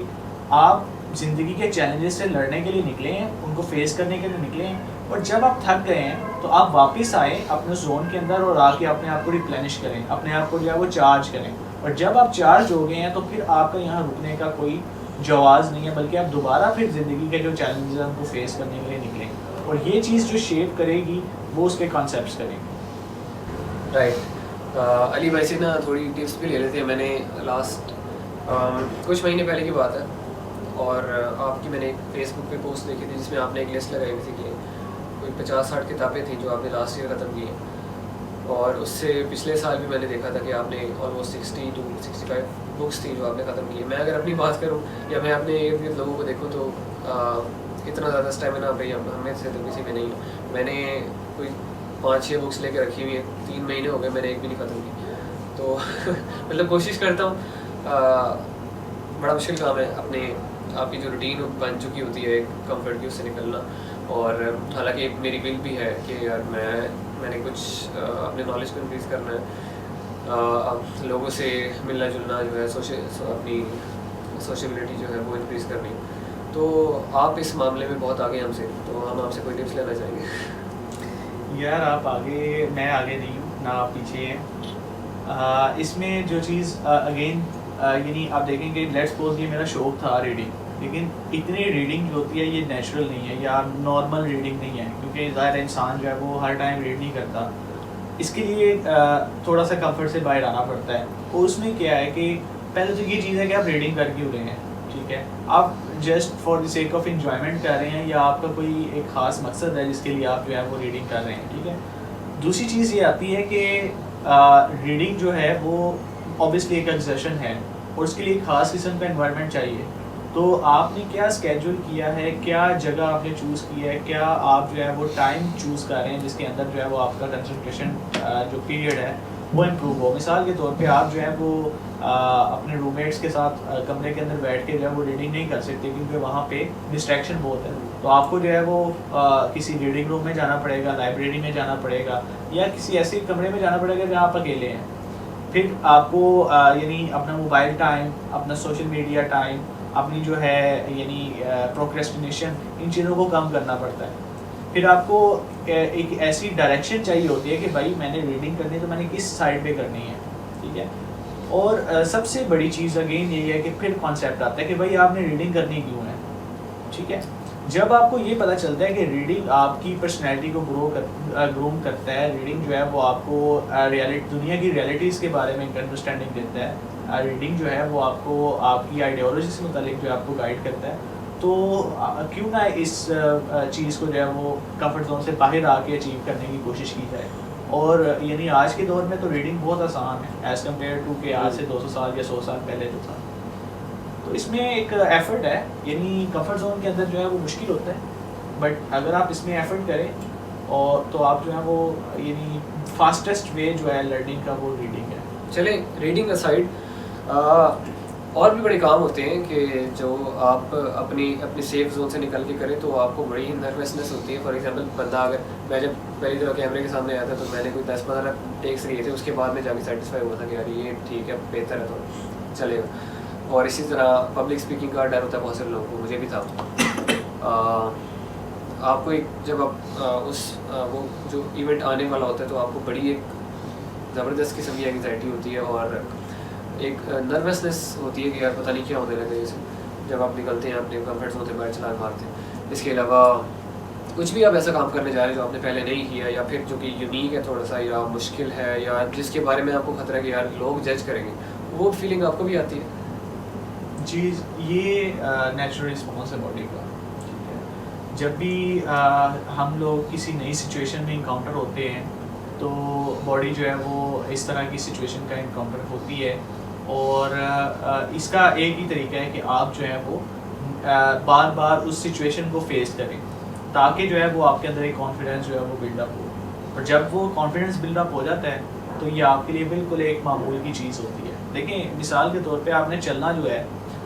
آپ زندگی کے چیلنجز سے لڑنے کے لیے نکلے ہیں, ان کو فیس کرنے کے لیے نکلے ہیں, اور جب آپ تھک گئے ہیں تو آپ واپس آئیں اپنے زون کے اندر اور آ کے اپنے آپ کو ریپلینش کریں, اپنے آپ کو جو ہے وہ چارج کریں. اور جب آپ چارج ہو گئے ہیں تو پھر آپ کا یہاں رکنے کا کوئی جواز نہیں ہے, بلکہ آپ دوبارہ پھر زندگی کے جو چیلنجز ہیں ان کو فیس کرنے کے لیے نکلیں, اور یہ چیز جو شیپ کرے گی وہ اس کے کانسیپٹس کریں گے. رائٹ. علی بھائی سے نا تھوڑی ٹپس بھی لے لیتے ہیں. میں نے لاسٹ کچھ مہینے پہلے کی بات ہے, اور آپ کی میں نے ایک فیس بک پہ پوسٹ دیکھی تھی جس میں آپ نے ایک لسٹ لگائی ہوئی تھی کہ کوئی 50-60 کتابیں تھیں جو آپ نے لاسٹ ایئر ختم کی ہیں, اور اس سے پچھلے سال بھی میں نے دیکھا تھا کہ آپ نے آلموسٹ 60 to 65 بکس تھیں جو آپ نے ختم کی ہیں. میں اگر اپنی بات کروں یا میں اپنے ارد گرد لوگوں کو دیکھوں تو اتنا زیادہ اسٹیمنا بھائی ہمیں سے تو کسی میں نہیں ہے. میں نے کوئی 5-6 بکس لے کے رکھی ہوئی ہیں, 3 مہینے ہو گئے میں نے ایک بھی نہیں ختم کی. تو مطلب کوشش کرتا ہوں, بڑا مشکل کام ہے اپنے آپ کی جو روٹین بن چکی ہوتی ہے ایک کمفرٹ کی اس سے نکلنا. اور حالانکہ ایک میری ول بھی ہے کہ یار میں نے کچھ اپنے نالج کو انکریز کرنا ہے, لوگوں سے ملنا جلنا جو ہے اپنی سوشیبلٹی جو ہے وہ انکریز کرنی. تو آپ اس معاملے میں بہت آگے ہم سے, تو ہم آپ سے کوئی ٹپس لینا چاہیں گے. یار آپ آگے, میں آگے نہیں ہوں, نہ آپ پیچھے ہیں. اس میں جو چیز اگین یعنی آپ دیکھیں گے لیٹس سپوز یہ میرا شوق تھا ریڈنگ, لیکن اتنی ریڈنگ جو ہوتی ہے یہ نیچرل نہیں ہے یا نارمل ریڈنگ نہیں ہے، کیونکہ ظاہر انسان جو ہے وہ ہر ٹائم ریڈ نہیں کرتا. اس کے لیے تھوڑا سا کمفرٹ سے باہر آنا پڑتا ہے. اور اس میں کیا ہے کہ پہلے تو یہ چیز ہے کہ آپ ریڈنگ کر کیوں رہے ہیں، ٹھیک ہے، آپ just for the sake of enjoyment کر رہے ہیں یا آپ کا کوئی ایک خاص مقصد ہے جس کے لیے آپ جو ہے وہ ریڈنگ کر رہے ہیں، ٹھیک ہے. دوسری چیز یہ آتی ہے کہ ریڈنگ جو ہے وہ اوبیسلی ایک ایگزرشن ہے اور اس کے لیے ایک خاص قسم کا انوائرمنٹ چاہیے. تو آپ نے کیا اسکیجول کیا ہے، کیا جگہ آپ نے چوز کیا ہے، کیا آپ جو ہے وہ ٹائم چوز کر رہے ہیں جس کے اندر جو ہے وہ آپ کا کنسنٹریشن جو پیریڈ ہے وہ امپروو ہو. مثال کے طور پہ آپ جو ہے وہ اپنے روم میٹس کے ساتھ کمرے کے اندر بیٹھ کے جو ہے وہ ریڈنگ نہیں کر سکتے کیونکہ وہاں پہ ڈسٹریکشن بہت ہے. تو آپ کو جو ہے وہ کسی ریڈنگ روم میں جانا پڑے گا، لائبریری میں جانا پڑے گا یا کسی ایسے کمرے میں جانا پڑے گا جہاں آپ اکیلے ہیں. پھر آپ کو یعنی اپنا موبائل ٹائم، اپنا سوشل میڈیا ٹائم، اپنی جو ہے یعنی پروکریسٹینیشن، ان چیزوں کو کم کرنا پڑتا ہے. پھر آپ کو ایک ایسی ڈائریکشن چاہیے ہوتی ہے کہ بھائی میں نے ریڈنگ کرنی ہے تو میں نے کس سائڈ پہ کرنی ہے، ٹھیک ہے. اور سب سے بڑی چیز اگین یہی ہے کہ پھر کانسیپٹ آتا ہے کہ بھائی آپ نے ریڈنگ کرنی کیوں ہے، ٹھیک ہے. جب آپ کو یہ پتہ چلتا ہے کہ ریڈنگ آپ کی پرسنالٹی کو گروم کرتا ہے، ریڈنگ جو ہے وہ آپ کو دنیا کی ریئلٹیز کے بارے میں ایک انڈرسٹینڈنگ دیتا ہے، ریڈنگ جو ہے وہ آپ کو آپ کی آئیڈیالوجی سے متعلق جو ہے آپ کو گائیڈ کرتا ہے، تو کیوں نہ اس چیز کو جو ہے وہ کمفرٹ زون سے باہر آ کے اچیو کرنے کی کوشش کی جائے. اور یعنی آج کے دور میں تو ریڈنگ بہت آسان ہے ایز کمپیئر ٹو کہ آج سے 200 سال یا 100 سال پہلے جو تھا. تو اس میں ایک ایفرٹ ہے، یعنی کمفرٹ زون کے اندر جو ہے وہ مشکل ہوتا ہے، بٹ اگر آپ اس میں ایفرٹ کریں اور تو آپ جو ہے وہ یعنی فاسٹسٹ وے جو ہے لرننگ کا وہ ریڈنگ ہے. چلیں ریڈنگ اسائڈ اور بھی بڑے کام ہوتے ہیں کہ جو آپ اپنی سیف زون سے نکل کے کریں تو آپ کو بڑی ہی نروسنس ہوتی ہے. فار ایگزامپل بندہ اگر میں جب پہلی دفعہ کیمرے کے سامنے آیا تھا تو میں نے کوئی 10-15 ٹیکس لیے تھے، اس کے بعد میں جا کے سیٹسفائی ہوا تھا کہ یار یہ ٹھیک ہے، بہتر ہے، تو چلے گا. اور اسی طرح پبلک اسپیکنگ کا ڈر ہوتا ہے بہت سارے لوگوں کو، مجھے بھی تھا. آپ کو ایک جب آپ وہ جو ایونٹ آنے والا ہوتا ہے تو آپ کو بڑی ایک زبردست قسم کی انگزائٹی ہوتی ہے اور ایک نروسنس ہوتی ہے کہ یار پتہ نہیں کیا ہونے لگے جیسے جب آپ نکلتے ہیں اپنے کمفرٹ زون سے باہر چھلانگ مارتے ہیں. اس کے علاوہ کچھ بھی آپ ایسا کام کرنے جا رہے ہیں جو آپ نے پہلے نہیں کیا یا پھر جو کہ یونیک ہے تھوڑا سا یا مشکل ہے یا جس کے بارے میں آپ کو خطرہ ہے کہ یار لوگ جج کریں گے، وہ فیلنگ آپ کو بھی آتی ہے. چیز یہ نیچرل رسپانس ہے باڈی کا. جب بھی ہم لوگ کسی نئی سچویشن میں انکاؤنٹر ہوتے ہیں تو باڈی جو ہے وہ اس طرح کی سچویشن کا انکاؤنٹر ہوتی ہے، اور اس کا ایک ہی طریقہ ہے کہ آپ جو ہے وہ بار بار اس سچویشن کو فیس کریں تاکہ جو ہے وہ آپ کے اندر ایک کانفیڈنس جو ہے وہ بلڈ اپ ہو. اور جب وہ کانفیڈنس بلڈ اپ ہو جاتا ہے تو یہ آپ کے لیے بالکل ایک معمول کی چیز ہوتی ہے. دیکھیں مثال کے طور پہ آپ نے چلنا جو ہے،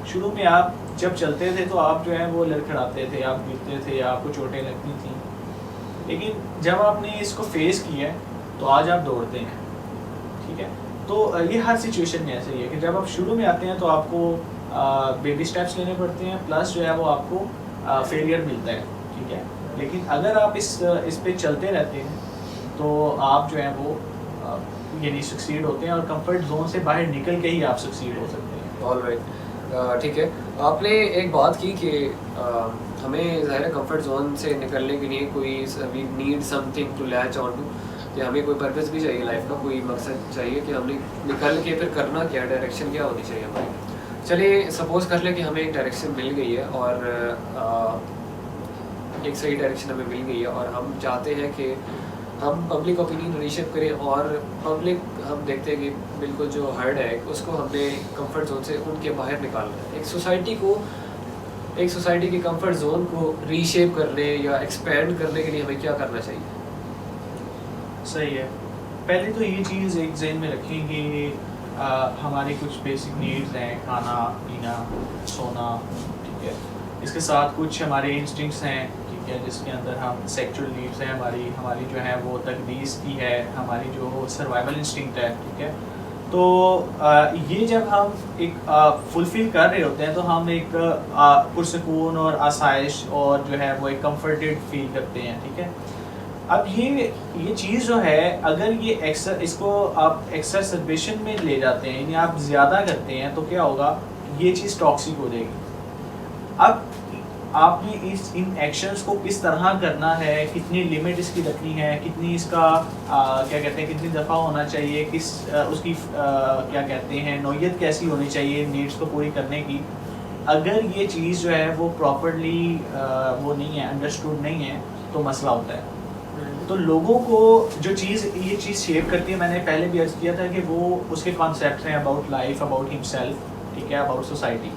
شروع میں آپ جب چلتے تھے تو آپ جو ہے وہ لڑکھڑاتے تھے، آپ گرتے تھے، آپ کو چوٹیں لگتی تھیں، لیکن جب آپ نے اس کو فیس کیا ہے تو آج آپ دوڑتے ہیں، ٹھیک ہے. تو یہ ہر سچویشن میں ایسے ہی ہے کہ جب آپ شروع میں آتے ہیں تو آپ کو بیبی اسٹیپس لینے پڑتے ہیں، پلس جو ہے وہ آپ کو فیلئر ملتا ہے، ٹھیک ہے. لیکن اگر آپ اس پہ چلتے رہتے ہیں تو آپ جو ہے وہ یعنی سکسیڈ ہوتے ہیں اور کمفرٹ زون سے باہر نکل کے ہی آپ سکسیڈ ہو سکتے ہیں. آل رائٹ، ٹھیک ہے. آپ نے ایک بات کی کہ ہمیں ظاہر ہے کمفرٹ زون سے نکلنے کے لیے کوئی we need something to latch on to, کہ ہمیں کوئی پرپز بھی چاہیے، لائف کا کوئی مقصد چاہیے کہ ہم نے نکل کے پھر کرنا کیا، ڈائریکشن کیا ہونی چاہیے ہماری. چلیے سپوز کر لیں کہ ہمیں ایک ڈائریکشن مل گئی ہے اور ایک صحیح ڈائریکشن ہمیں مل گئی ہے اور ہم چاہتے ہیں کہ ہم پبلک اوپینین ریشیپ کریں اور پبلک ہم دیکھتے ہیں کہ بالکل جو ہرڈ ہے اس کو ہم نے کمفرٹ زون سے ان کے باہر نکالنا ہے. ایک سوسائٹی کی کمفرٹ زون کو ری شیپ کرنے یا ایکسپینڈ کرنے کے لیے ہمیں کیا کرنا چاہیے؟ صحیح ہے. پہلے تو یہ چیز ایک ذہن میں رکھیں کہ ہماری کچھ بیسک نیڈز ہیں، کھانا پینا سونا، ٹھیک ہے. اس کے ساتھ کچھ ہمارے انسٹنکٹس ہیں، ٹھیک ہے، جس کے اندر ہم سیکچول نیڈز ہیں، ہماری جو ہے وہ تقدیس کی ہے، ہماری جو سروائیول انسٹنکٹ ہے، ٹھیک ہے. تو یہ جب ہم ایک فلفل کر رہے ہوتے ہیں تو ہم ایک پرسکون اور آسائش اور جو ہے وہ ایک کمفرٹیڈ فیل کرتے ہیں، ٹھیک ہے. اب یہ چیز جو ہے اگر یہ اس کو آپ ایکسرسبیشن میں لے جاتے ہیں، یعنی آپ زیادہ کرتے ہیں تو کیا ہوگا، یہ چیز ٹاکسک ہو جائے گی. اب آپ نے ان ایکشنز کو کس طرح کرنا ہے, کتنی لمٹ اس کی رکھنی ہے, کتنی اس کا کیا کہتے ہیں کتنی دفعہ ہونا چاہیے, کس اس کی کیا کہتے ہیں نوعیت کیسی ہونی چاہیے نیڈس کو پوری کرنے کی, اگر یہ چیز جو ہے وہ پراپرلی وہ نہیں ہے, انڈرسٹوڈ نہیں ہے, تو مسئلہ ہوتا ہے. تو لوگوں کو جو چیز یہ چیز شیپ کرتی ہے, میں نے پہلے بھی عرض کیا تھا کہ وہ اس کے کانسیپٹس ہیں اباؤٹ لائف, اباؤٹ ہم سیلف, ٹھیک ہے, اباؤٹ سوسائٹی.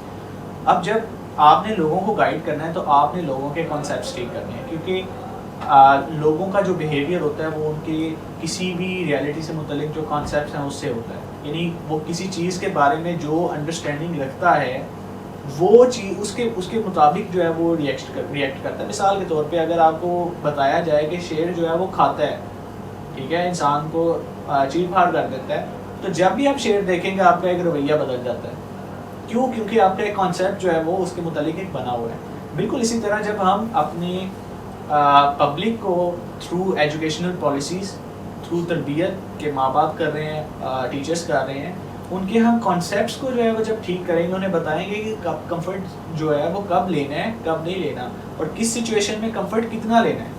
اب جب آپ نے لوگوں کو گائیڈ کرنا ہے تو آپ نے لوگوں کے کانسیپٹس ٹھیک کرنے ہیں, کیونکہ لوگوں کا جو بیہیویئر ہوتا ہے وہ ان کے کسی بھی ریئلٹی سے متعلق جو کانسیپٹس ہیں اس سے ہوتا ہے. یعنی وہ کسی چیز کے بارے میں جو انڈرسٹینڈنگ رکھتا ہے وہ چیز اس کے مطابق جو ہے وہ ریئیکٹ کرتا ہے. مثال کے طور پہ اگر آپ کو بتایا جائے کہ شیر جو ہے وہ کھاتا ہے, ٹھیک ہے, انسان کو چیر پھاڑ کر دیتا ہے, تو جب بھی آپ شیر دیکھیں گے آپ کا ایک رویہ بدل جاتا ہے. کیوں؟ کیونکہ آپ کا ایک کانسیپٹ جو ہے وہ اس کے متعلق ایک بنا ہوا ہے. بالکل اسی طرح جب ہم اپنے پبلک کو تھرو ایجوکیشنل پالیسیز, تھرو تربیت کے ماں باپ کر رہے ہیں, ٹیچرس کر رہے ہیں, ان کے ہم کانسیپٹس کو جو ہے وہ جب ٹھیک کریں گے, انہیں بتائیں گے کہ کمفرٹ جو ہے وہ کب لینا ہے کب نہیں لینا, اور کس سچویشن میں کمفرٹ کتنا لینا ہے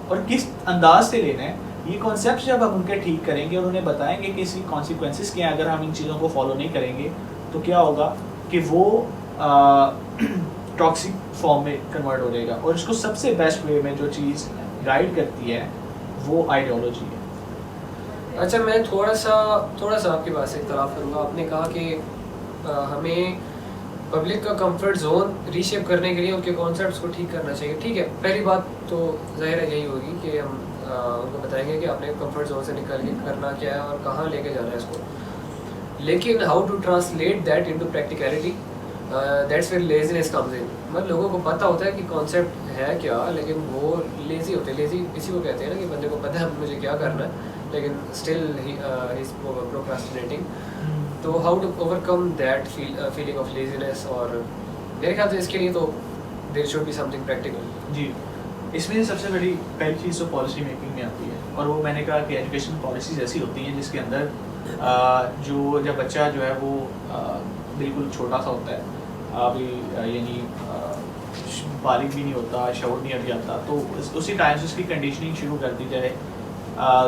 اور کس انداز سے لینا ہے, یہ کانسیپٹس جب ہم ان کے ٹھیک کریں گے اور انہیں بتائیں گے کہ اس کی کانسیکوینسز کیا ہیں اگر ہم ان چیزوں کو فالو نہیں کریں گے, تو کیا ہوگا کہ وہ ٹاکسک فارم میں کنورٹ ہو جائے گا. اور اس کو سب سے بیسٹ وے میں جو چیز گائیڈ کرتی ہے وہ آئیڈیالوجی ہے. اچھا, میں تھوڑا سا آپ کی بات سے اختلاف کروں گا. آپ نے کہا کہ ہمیں پبلک کا کمفرٹ زون ری شیپ کرنے کے لیے ان کے کانسیپٹس کو ٹھیک کرنا چاہیے. ٹھیک ہے, پہلی بات تو ظاہر ہے یہی ہوگی کہ ہم ان کو بتائیں گے کہ آپ نے کمفرٹ زون سے نکل کے کرنا کیا ہے اور کہاں لے کے جانا ہے اس کو. لیکن how to translate that into practicality, that's where laziness comes in. مطلب لوگوں کو پتہ ہوتا ہے کہ کانسیپٹ ہے کیا, لیکن وہ لیزی ہوتے ہیں. لیزی اسی کو کہتے ہیں نا کہ بندے کو پتہ ہے مجھے کیا کرنا ہے, لیکن اسٹل ہی از پروکراسٹینیٹنگ. تو how to overcome that feeling of laziness, اور میرے خیال سے اس کے لیے تو there should be something practical. جی, اس میں سب سے بڑی پہلی چیز تو پالیسی میکنگ میں آتی ہے, اور وہ میں نے کہا کہ ایجوکیشن پالیسیز ایسی ہوتی ہیں جس کے اندر جب بچہ جو ہے وہ بالکل چھوٹا سا ہوتا ہے, ابھی یعنی بالغ بھی نہیں ہوتا, شعور نہیں ابھی آتا, تو اسی ٹائم سے اس کی کنڈیشننگ شروع کر دی جائے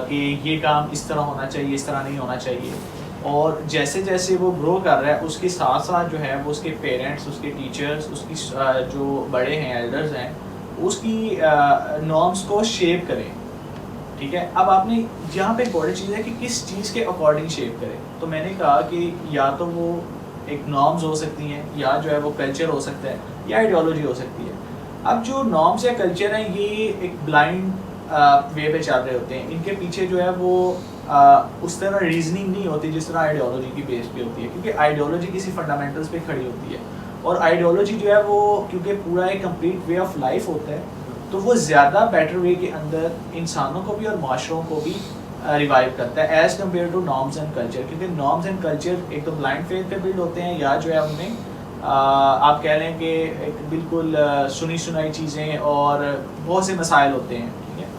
کہ یہ کام اس طرح ہونا چاہیے, اس طرح نہیں ہونا چاہیے. اور جیسے جیسے وہ گرو کر رہا ہے اس کے ساتھ ساتھ جو ہے وہ اس کے پیرنٹس, اس کے ٹیچرس, اس کی جو بڑے ہیں ایلڈرز ہیں, اس کی نارمس کو شیپ کریں. ٹھیک ہے, اب آپ نے یہاں پہ ایک بڑی چیز ہے کہ کس چیز کے اکارڈنگ شیپ کریں. تو میں نے کہا کہ یا تو وہ ایک نارمز ہو سکتی ہیں, یا جو ہے وہ کلچر ہو سکتا ہے, یا آئیڈیالوجی ہو سکتی ہے. اب جو نارمز یا کلچر ہیں یہ ایک بلائنڈ وے پہ چل رہے ہوتے ہیں, ان کے پیچھے جو ہے وہ اس طرح ریزننگ نہیں ہوتی جس طرح آئیڈیالوجی کی بیس پہ ہوتی ہے, کیونکہ آئیڈیالوجی کسی فنڈامنٹلس پہ کھڑی ہوتی ہے. اور آئیڈیالوجی جو ہے وہ کیونکہ پورا ایک کمپلیٹ وے آف لائف ہوتا ہے, تو وہ زیادہ بیٹر وے کے اندر انسانوں کو بھی اور معاشروں کو بھی ریوائیو کرتا ہے as compare to norms and culture. کیونکہ نارمز اینڈ کلچر ایک تو بلائنڈ فیتھ پہ بلڈ ہوتے ہیں, یا جو ہے ان میں آپ کہہ لیں کہ ایک بالکل سنی سنائی چیزیں اور بہت سے مسائل ہوتے ہیں. ٹھیک ہے,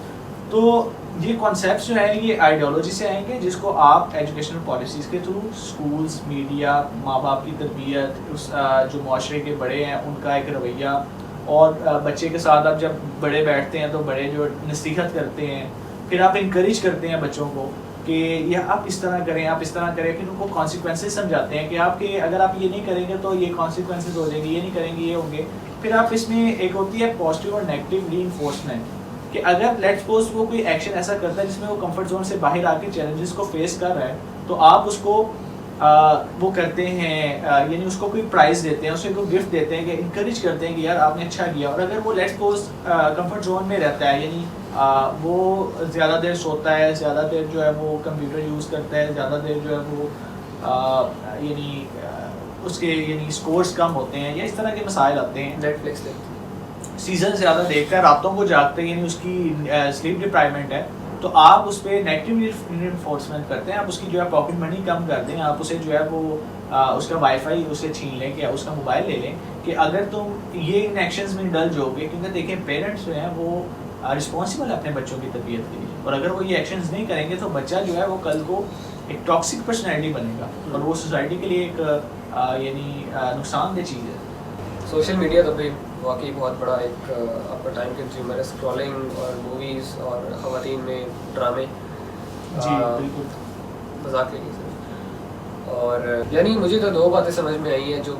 تو یہ کانسیپٹس جو ہیں یہ آئیڈیالوجی سے آئیں گے, جس کو آپ ایجوکیشنل پالیسیز کے تھرو, اسکولز, میڈیا, ماں باپ کی تربیت, اس جو معاشرے کے بڑے ہیں ان کا ایک رویہ, اور بچے کے ساتھ آپ جب بڑے بیٹھتے ہیں تو بڑے جو نصیحت کرتے ہیں, پھر آپ انکریج کرتے ہیں بچوں کو کہ یہ آپ اس طرح کریں, آپ اس طرح کریں, پھر ان کو کانسیکوینسز سمجھاتے ہیں کہ آپ کے اگر آپ یہ نہیں کریں گے تو یہ کانسیکوینسز ہو جائیں گے, یہ نہیں کریں گے یہ ہوں گے. پھر آپ اس میں ایک ہوتی ہے پازیٹیو اور نیگیٹو ری انفورسمنٹ, کہ اگر لیٹس سپوز وہ کوئی ایکشن ایسا کرتا ہے جس میں وہ کمفرٹ زون سے باہر آ کے چیلنجز کو فیس کر رہا ہے, تو آپ اس کو وہ کرتے ہیں, یعنی اس کو کوئی پرائز دیتے ہیں, اس کو گفٹ دیتے ہیں, کہ انکریج کرتے ہیں کہ یار آپ نے اچھا کیا. اور اگر وہ لیٹس سپوز کمفرٹ زون میں رہتا ہے, یعنی وہ زیادہ دیر سوتا ہے, زیادہ دیر جو ہے وہ کمپیوٹر یوز کرتا ہے, زیادہ دیر جو ہے وہ یعنی اس کے یعنی اسکورس کم ہوتے ہیں, یا اس طرح کے مسائل آتے ہیں, نیٹ فلکس دیکھتے ہیں, سیزن زیادہ دیکھتا ہے, راتوں کو جاگتا ہے, یعنی اس کی سلیپ ڈپرائیومنٹ ہے, تو آپ اس پہ نیگیٹو انفورسمنٹ کرتے ہیں, آپ اس کی جو ہے پاکٹ منی کم کر دیں, آپ اسے جو ہے وہ اس کا وائی فائی اسے چھین لیں, کہ اس کا موبائل لے لیں, کہ اگر تم یہ ان ایکشنز میں ڈل جاؤ گے, کیونکہ دیکھیں پیرنٹس جو ہیں وہ رسپانسبل ہے اپنے بچوں کی تربیت کے لیے, اور اگر وہ یہ ایکشنز نہیں کریں گے تو بچہ جو ہے وہ کل کو ایک ٹاکسک پرسنالٹی بنے گا, اور وہ سوسائٹی کے لیے ایک یعنی نقصان دہ چیز ہے. سوشل میڈیا تو بھی واقعی بہت بڑا ایک آپ کا ٹائم کنزیومر ہے. اسکرولنگ اور موویز اور خواتین میں ڈرامے, جی بالکل مذاق کے لیے صرف. اور یعنی مجھے تو دو باتیں سمجھ میں آئی ہیں جو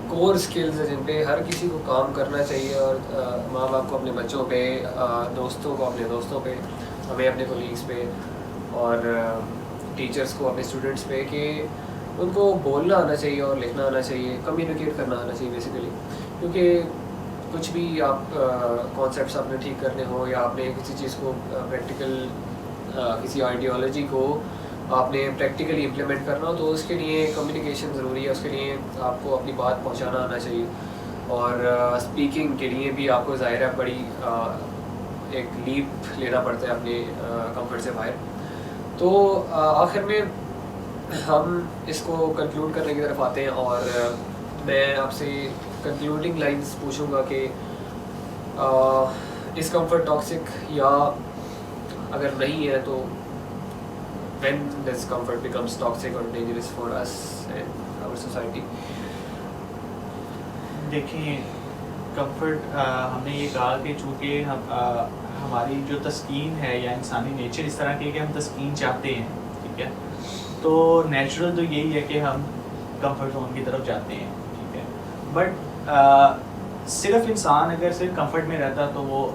کور اسکلز ہیں جن پہ ہر کسی کو کام کرنا چاہیے, اور ماں باپ کو اپنے بچوں پہ, دوستوں کو اپنے دوستوں پہ, ہمیں اپنے کولیگس پہ, اور ٹیچرس کو اپنے اسٹوڈنٹس پہ, کہ ان کو بولنا آنا چاہیے اور لکھنا آنا چاہیے, کمیونیکیٹ کرنا آنا چاہیے بیسیکلی. کیونکہ کچھ بھی آپ کانسیپٹس آپ نے ٹھیک کرنے ہوں, یا آپ نے کسی چیز کو پریکٹیکل کسی آئیڈیالوجی کو آپ نے پریکٹیکلی امپلیمنٹ کرنا ہو, تو اس کے لیے کمیونیکیشن ضروری ہے. اس کے لیے آپ کو اپنی بات پہنچانا آنا چاہیے, اور اسپیکنگ کے لیے بھی آپ کو ظاہر ہے بڑی ایک لیپ لینا پڑتا ہے اپنے کمفرٹ سے باہر. تو آخر میں ہم اس کو کنکلوڈ کرنے کی طرف آتے ہیں, اور میں آپ سے کنکلوڈنگ لائنس پوچھوں گا کہ ڈسکمفرٹ ٹاکسک, یا اگر نہیں ہے تو when discomfort becomes toxic or dangerous for us and our society. دیکھیں کمفرٹ ہم نے یہ کہا کہ چونکہ ہماری جو تسکین ہے یا انسانی نیچر اس طرح کی ہے کہ ہم تسکین چاہتے ہیں, ٹھیک ہے, تو نیچرل تو یہی ہے کہ ہم کمفرٹ زون کی طرف جاتے ہیں, ٹھیک ہے. بٹ صرف انسان اگر صرف کمفرٹ میں رہتا تو وہ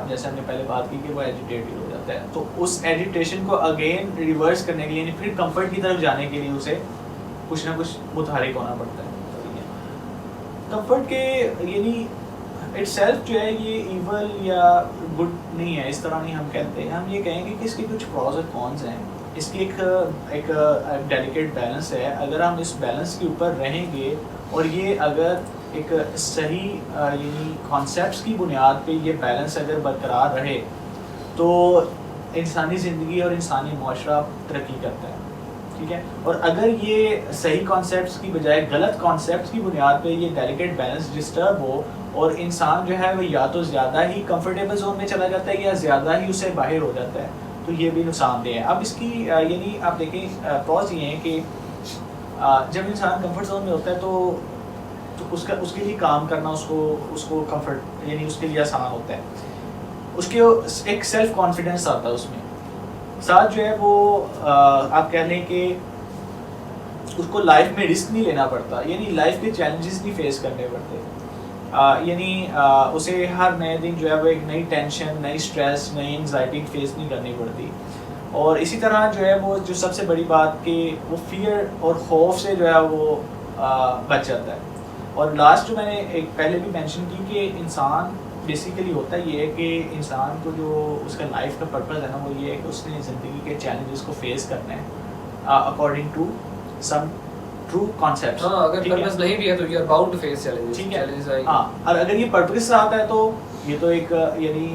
جیسے ہم نے پہلے بات کی کہ وہ ایجیٹیٹڈ ہو جاتا ہے, تو اس ایجیٹیشن کو اگین ریورس کرنے کے لیے یعنی پھر کمفرٹ کی طرف جانے کے لیے اسے کچھ نہ کچھ متحرک ہونا پڑتا ہے. کمفرٹ کے یعنی اٹ سیلف جو ہے یہ ایول یا گڈ نہیں ہے, اس طرح نہیں ہم کہتے. ہم یہ کہیں گے کہ اس کے کچھ پروز اور کونس ہیں, اس کی ایک ڈیلیکیٹ بیلنس ہے. اگر ہم اس بیلنس کے اوپر رہیں گے اور یہ اگر ایک صحیح یعنی کانسیپٹس کی بنیاد پہ یہ بیلنس اگر برقرار رہے تو انسانی زندگی اور انسانی معاشرہ ترقی کرتا ہے, ٹھیک ہے. اور اگر یہ صحیح کانسیپٹس کی بجائے غلط کانسیپٹس کی بنیاد پہ یہ ڈیلیکیٹ بیلنس ڈسٹرب ہو اور انسان جو ہے وہ یا تو زیادہ ہی کمفرٹیبل زون میں چلا جاتا ہے یا زیادہ ہی اسے باہر ہو جاتا ہے, تو یہ بھی نقصان دہ ہے. اب اس کی یعنی آپ دیکھیں پروز یہ ہیں کہ جب انسان کمفرٹ زون میں ہوتا ہے تو اس کے لیے کام کرنا اس کو کمفرٹ یعنی اس کے لیے آسان ہوتا ہے. اس کے ایک سیلف کانفیڈنس آتا ہے اس میں, ساتھ جو ہے وہ آپ کہہ لیں کہ اس کو لائف میں رسک نہیں لینا پڑتا, یعنی لائف کے چیلنجز نہیں فیس کرنے پڑتے. یعنی اسے ہر نئے دن جو ہے وہ ایک نئی ٹینشن, نئی اسٹریس, نئی انگزائٹی فیس نہیں کرنی پڑتی. اور اسی طرح جو ہے وہ جو سب سے بڑی بات کہ وہ فیئر اور خوف سے جو ہے وہ بچ جاتا ہے. اور لاسٹ جو میں نے ایک پہلے بھی مینشن کی کہ انسان بیسیکلی ہوتا یہ ہے کہ انسان کو جو اس کا لائف کا پرپز ہے نا وہ یہ ہے کہ اس نے زندگی کے چیلنجز کو فیس کرنا ہے according to some true concepts. ہاں اگر پرپز نہیں بھی ہے تو you are bound to face challenges, ٹھیک ہے. ہاں اور اگر یہ پرپز سے آتا ہے تو یہ تو ایک یعنی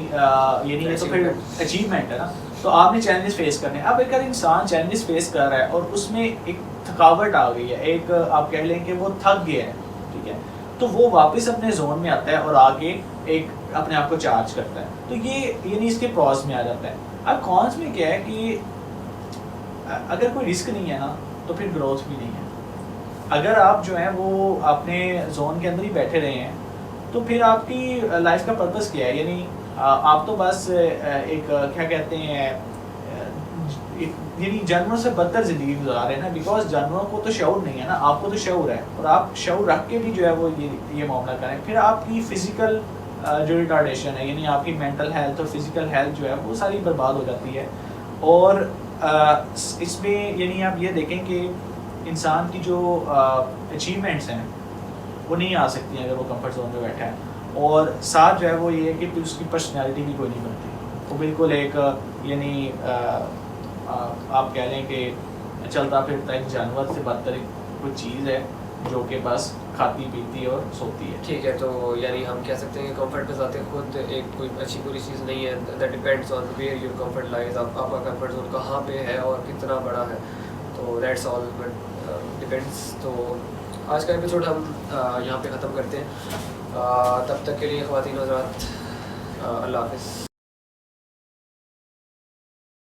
یہ تو پھر اچیومنٹ ہے نا, تو آپ نے چیلنجز فیس کرنے. اب اگر انسان چیلنجز فیس کر رہا ہے اور اس میں ایک تھکاوٹ آ گئی ہے, ایک آپ کہہ لیں کہ وہ تھک گیا ہے, ٹھیک ہے, تو وہ واپس اپنے زون میں آتا ہے اور آگے ایک اپنے آپ کو چارج کرتا ہے. تو یہ یعنی اس کے پروز میں آ جاتا ہے. اب کونس میں کیا ہے کہ اگر کوئی رسک نہیں ہے نا تو پھر گروتھ بھی نہیں ہے. اگر آپ جو ہیں وہ اپنے زون کے اندر ہی بیٹھے رہے ہیں تو پھر آپ کی لائف کا پرپز کیا ہے, یعنی آپ تو بس ایک کیا کہتے ہیں یعنی جانوروں سے بدتر زندگی گزار رہے ہیں نا, بیکاز جانوروں کو تو شعور نہیں ہے نا, آپ کو تو شعور ہے, اور آپ شعور رکھ کے بھی جو ہے وہ یہ معاملہ کریں. پھر آپ کی فزیکل جو ریٹارڈیشن ہے یعنی آپ کی مینٹل ہیلتھ اور فزیکل ہیلتھ جو ہے وہ ساری برباد ہو جاتی ہے. اور اس میں یعنی آپ یہ دیکھیں کہ انسان کی جو اچیومنٹس ہیں وہ نہیں آ سکتی ہیں اگر وہ کمفرٹ زون میں بیٹھا ہے. اور ساتھ جو ہے وہ یہ ہے کہ پھر اس کی پرسنالٹی بھی کوئی نہیں بنتی, وہ بالکل ایک یعنی آپ کہہ لیں کہ چلتا پھرتا ایک جانور سے بدتر کوئی چیز ہے جو کہ بس کھاتی پیتی اور سوتی ہے. ٹھیک ہے, تو یعنی ہم کہہ سکتے ہیں کہ کمفرٹ پہ ذات خود ایک کوئی اچھی بری چیز نہیں ہے. That depends on where your comfort لائز, آپ کا کمفرٹ زون کہاں پہ ہے اور کتنا بڑا ہے, تو دیٹس آل بٹ ڈیپینڈس. تو آج کا ایپیسوڈ ہم یہاں پہ ختم کرتے ہیں. تب تک کے لیے خواتین حضرات اللہ حافظ.